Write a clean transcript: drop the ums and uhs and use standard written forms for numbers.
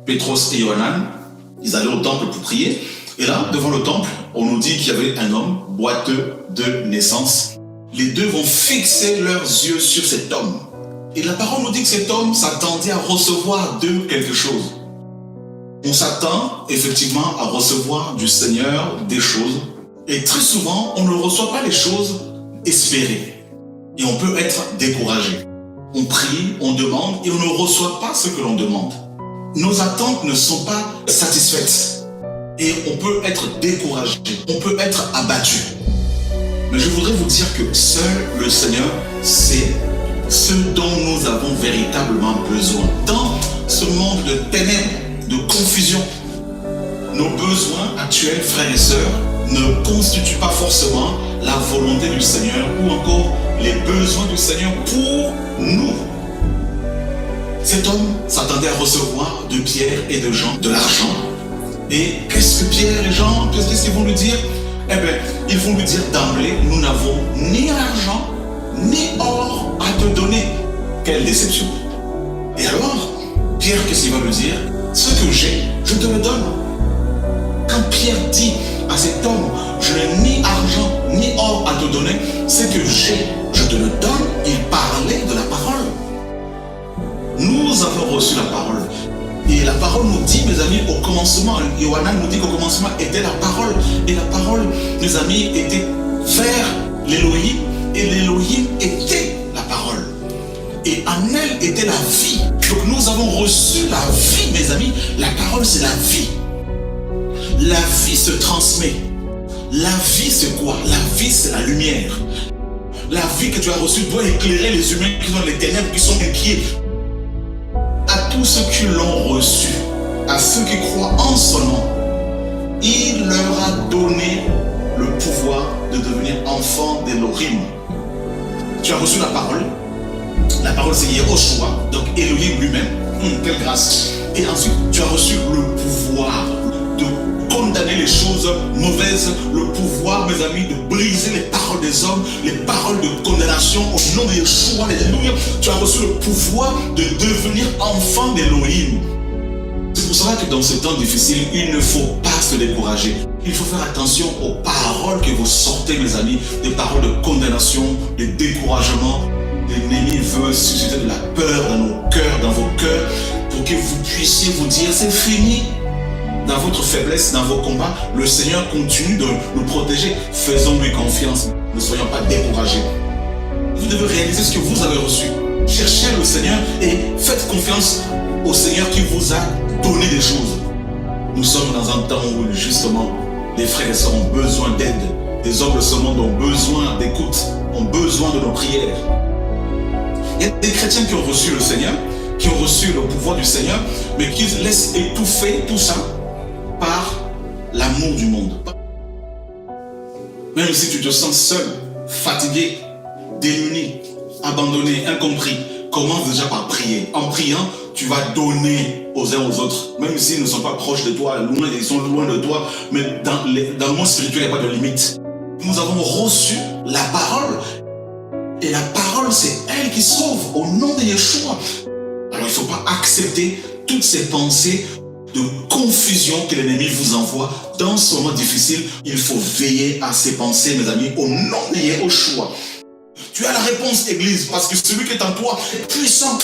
Pétros et Yohanan, ils allaient au temple pour prier. Et là, devant le temple, on nous dit qu'il y avait un homme boiteux de naissance. Les deux vont fixer leurs yeux sur cet homme. Et la parole nous dit que cet homme s'attendait à recevoir d'eux quelque chose. On s'attend effectivement à recevoir du Seigneur des choses. Et très souvent, on ne reçoit pas les choses espérées. Et on peut être découragé. On prie, on demande et on ne reçoit pas ce que l'on demande. Nos attentes ne sont pas satisfaites. Et on peut être découragé, on peut être abattu. Mais je voudrais vous dire que seul le Seigneur sait ce dont nous avons véritablement besoin. Dans ce monde de ténèbres, de confusion, nos besoins actuels, frères et sœurs, ne constituent pas forcément la volonté du Seigneur ou encore les besoins du Seigneur pour nous. Cet homme s'attendait à recevoir de Pierre et de Jean de l'argent. Et qu'est-ce que Pierre et Jean, qu'est-ce qu'ils vont lui dire? Eh bien, ils vont lui dire d'emblée, nous n'avons ni argent, ni or à te donner. Quelle déception. Et alors, Pierre, qu'est-ce qu'il va lui dire? Ce que j'ai, je te le donne. Quand Pierre dit à cet homme, je n'ai ni argent, ni or à te donner, ce que j'ai, je te le donne, il parlait de la parole. Nous avons reçu la parole. Et la parole nous dit, mes amis, au commencement, Yohanan nous dit qu'au commencement était la parole. Et la parole, mes amis, était vers l'Élohim. Et l'Élohim était la parole. Et en elle était la vie. Donc nous avons reçu la vie, mes amis. La parole, c'est la vie. La vie se transmet. La vie, c'est quoi? La vie, c'est la lumière. La vie que tu as reçue doit éclairer les humains qui sont dans les ténèbres, qui sont inquiets. À tous ceux qui l'ont reçu, à ceux qui croient en son nom, il leur a donné le pouvoir de devenir enfants d'Élohim. Tu as reçu la parole. La parole, c'est Yehoshua, donc Elohim lui-même. Quelle grâce. Et ensuite, tu as reçu le pouvoir de condamner les choses mauvaises, le pouvoir, mes amis, de briser les paroles des hommes, les paroles de condamnation au nom de Yeshua, alléluia. Tu as reçu le pouvoir de devenir enfant d'Élohim. C'est pour cela que dans ce temps difficile, il ne faut pas se décourager. Il faut faire attention aux paroles que vous sortez, mes amis, des paroles de condamnation, de découragement. L'ennemi veut susciter de la peur dans nos cœurs, dans vos cœurs, pour que vous puissiez vous dire, c'est fini. Dans votre faiblesse, dans vos combats, le Seigneur continue de nous protéger. Faisons-lui confiance. Ne soyons pas découragés. Vous devez réaliser ce que vous avez reçu. Cherchez le Seigneur et faites confiance au Seigneur qui vous a donné des choses. Nous sommes dans un temps où justement les frères et sœurs ont besoin d'aide. Les hommes de ce monde ont besoin d'écoute, ont besoin de nos prières. Il y a des chrétiens qui ont reçu le Seigneur, qui ont reçu le pouvoir du Seigneur, mais qui laissent étouffer tout ça par l'amour du monde. Même si tu te sens seul, fatigué, démuni, abandonné, incompris, commence déjà par prier. En priant, tu vas donner aux uns aux autres. Même s'ils ne sont pas proches de toi, loin, ils sont loin de toi, mais dans le monde spirituel, il n'y a pas de limite. Nous avons reçu la parole. Et la parole, c'est elle qui sauve au nom de Yeshua. Alors il ne faut pas accepter toutes ces pensées de confusion que l'ennemi vous envoie dans ce moment difficile. Il faut veiller à ces pensées, mes amis, au nom de Yeshua. Tu as la réponse, Église, parce que celui qui est en toi est puissant.